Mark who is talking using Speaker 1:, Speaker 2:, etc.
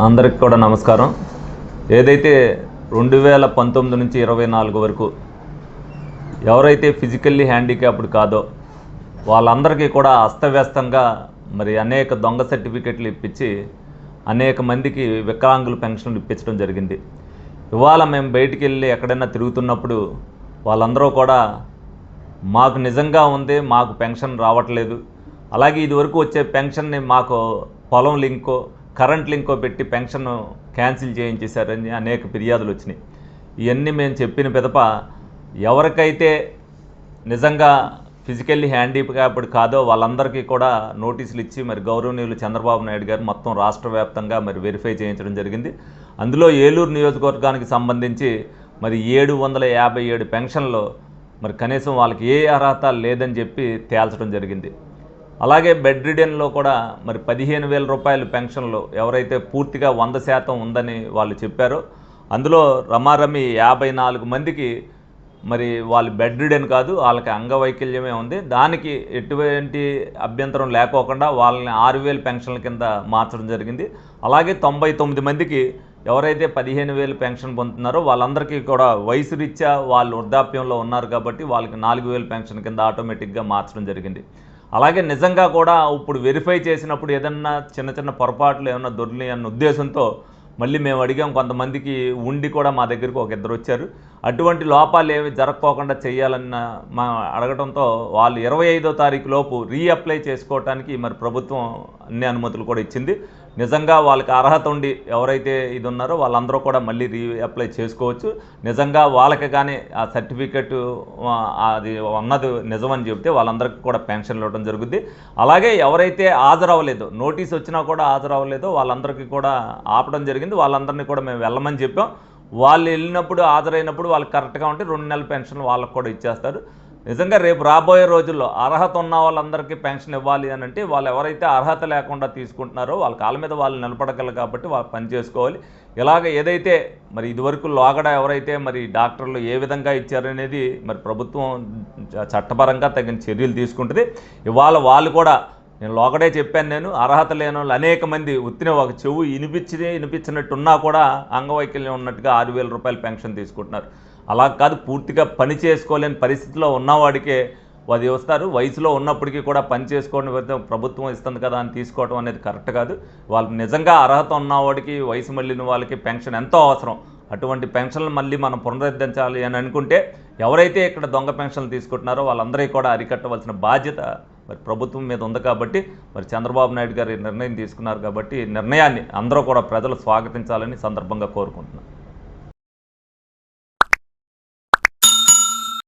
Speaker 1: అందరికి కూడా నమస్కారం. ఏదైతే 2019 నుంచి 24 వరకు ఎవరైతే ఫిజికల్లీ హ్యాండిక్యాప్డ్ కాదో వాళ్ళందరికీ కూడా అస్తవ్యస్తంగా మరి అనేక దొంగ సర్టిఫికెట్లు ఇప్పించి అనేక మందికి వికలాంగుల పెన్షన్లు ఇప్పించడం జరిగింది. ఇవాళ మేము బయటికి వెళ్ళి ఎక్కడైనా తిరుగుతున్నప్పుడు వాళ్ళందరూ కూడా మాకు నిజంగా ఉంది, మాకు పెన్షన్ రావట్లేదు, అలాగే ఇదివరకు వచ్చే పెన్షన్ని మాకు పొలం లింకో కరెంట్ లింకో పెట్టి పెన్షన్ క్యాన్సిల్ చేయించేశారని అనేక ఫిర్యాదులు వచ్చినాయి. ఇవన్నీ మేము చెప్పిన పిదప ఎవరికైతే నిజంగా ఫిజికల్లీ హ్యాండిక్యాప్డ్ కాదో వాళ్ళందరికీ కూడా నోటీసులు ఇచ్చి మరి గౌరవనీయులు చంద్రబాబు నాయుడు గారు మొత్తం రాష్ట్ర వ్యాప్తంగా మరి వెరిఫై చేయించడం జరిగింది. అందులో ఏలూరు నియోజకవర్గానికి సంబంధించి మరి 757 పెన్షన్లు మరి కనీసం వాళ్ళకి ఏ అర్హత లేదని చెప్పి తేల్చడం జరిగింది. అలాగే బెడ్ రిడెన్లో కూడా మరి 15,000 రూపాయల పెన్షన్లు ఎవరైతే పూర్తిగా 100% ఉందని వాళ్ళు చెప్పారో అందులో రమారమి 54 మందికి మరి వాళ్ళు బెడ్ రిడెన్ కాదు, వాళ్ళకి అంగవైకల్యమే ఉంది. దానికి ఎటువంటి అభ్యంతరం లేకోకుండా వాళ్ళని 6,000 పెన్షన్ల కింద మార్చడం జరిగింది. అలాగే 99 మందికి ఎవరైతే 15,000 పెన్షన్ పొందుతున్నారో వాళ్ళందరికీ కూడా వయసు రీత్యా వాళ్ళు వృద్ధాప్యంలో ఉన్నారు కాబట్టి వాళ్ళకి 4,000 పెన్షన్ కింద ఆటోమేటిక్గా మార్చడం జరిగింది. అలాగే నిజంగా కూడా ఇప్పుడు వెరిఫై చేసినప్పుడు ఏదన్నా చిన్న చిన్న పొరపాట్లు ఏమన్నా దొరికినాయి అన్న ఉద్దేశంతో మళ్ళీ మేము అడిగాం. కొంతమందికి ఉండి కూడా మా దగ్గరికి ఒక ఇద్దరు వచ్చారు. అటువంటి లోపాలు ఏమి జరగకోకుండా చేయాలన్న మా అడగడంతో వాళ్ళు 25వ తారీఖు లోపు రీఅప్లై చేసుకోవటానికి మరి ప్రభుత్వం అన్ని అనుమతులు కూడా ఇచ్చింది. నిజంగా వాళ్ళకి అర్హత ఉండి ఎవరైతే ఇది ఉన్నారో వాళ్ళందరూ కూడా మళ్ళీ రీఅప్లై చేసుకోవచ్చు. నిజంగా వాళ్ళకి కానీ ఆ సర్టిఫికెట్ అది ఉన్నది నిజమని చెబితే వాళ్ళందరికీ కూడా పెన్షన్లు ఇవ్వడం జరుగుద్ది. అలాగే ఎవరైతే హాజరవ్వలేదో, నోటీస్ వచ్చినా కూడా హాజరవ్వలేదో వాళ్ళందరికీ కూడా ఆపడం జరిగింది. వాళ్ళందరినీ కూడా మేము వెళ్ళమని చెప్పాం. వాళ్ళు వెళ్ళినప్పుడు హాజరైనప్పుడు వాళ్ళకి కరెక్ట్గా ఉంటే 2 నెలల పెన్షన్ వాళ్ళకు కూడా ఇచ్చేస్తారు. నిజంగా రేపు రాబోయే రోజుల్లో అర్హత ఉన్న వాళ్ళందరికీ పెన్షన్ ఇవ్వాలి అని అంటే వాళ్ళు ఎవరైతే అర్హత లేకుండా తీసుకుంటున్నారో వాళ్ళ కాళ్ళ మీద వాళ్ళు నిలబడగలరు కాబట్టి వాళ్ళు పని చేసుకోవాలి. ఇలాగ ఏదైతే మరి ఇదివరకు లోగడ ఎవరైతే మరి డాక్టర్లు ఏ విధంగా ఇచ్చారనేది మరి ప్రభుత్వం చట్టపరంగా తగిన చర్యలు తీసుకుంటుంది. ఇవాళ వాళ్ళు కూడా నేను లోగడే చెప్పాను, నేను అర్హత లేని వాళ్ళు అనేక మంది ఉత్తిన ఒక చెవు వినిపించినట్టున్నా కూడా అంగవైకల్యం ఉన్నట్టుగా 6,000 రూపాయలు పెన్షన్ తీసుకుంటున్నారు. అలా కాదు, పూర్తిగా పని చేసుకోలేని పరిస్థితిలో ఉన్నవాడికే అది వస్తారు. వయసులో ఉన్నప్పటికీ కూడా పని చేసుకోవడం ప్రభుత్వం ఇస్తుంది కదా అని తీసుకోవడం అనేది కరెక్ట్ కాదు. వాళ్ళకి నిజంగా అర్హత ఉన్నవాడికి వయసు మళ్ళిన వాళ్ళకి పెన్షన్ ఎంతో అవసరం. అటువంటి పెన్షన్లు మళ్ళీ మనం పునరుద్ధరించాలి అని అనుకుంటే ఎవరైతే ఇక్కడ దొంగ పెన్షన్లు తీసుకుంటున్నారో వాళ్ళందరికీ కూడా అరికట్టవలసిన బాధ్యత మరి ప్రభుత్వం మీద ఉంది. కాబట్టి మరి చంద్రబాబు నాయుడు గారు నిర్ణయం తీసుకున్నారు కాబట్టి నిర్ణయాన్ని అందరూ కూడా ప్రజలు స్వాగతించాలని సందర్భంగా కోరుకుంటున్నాను.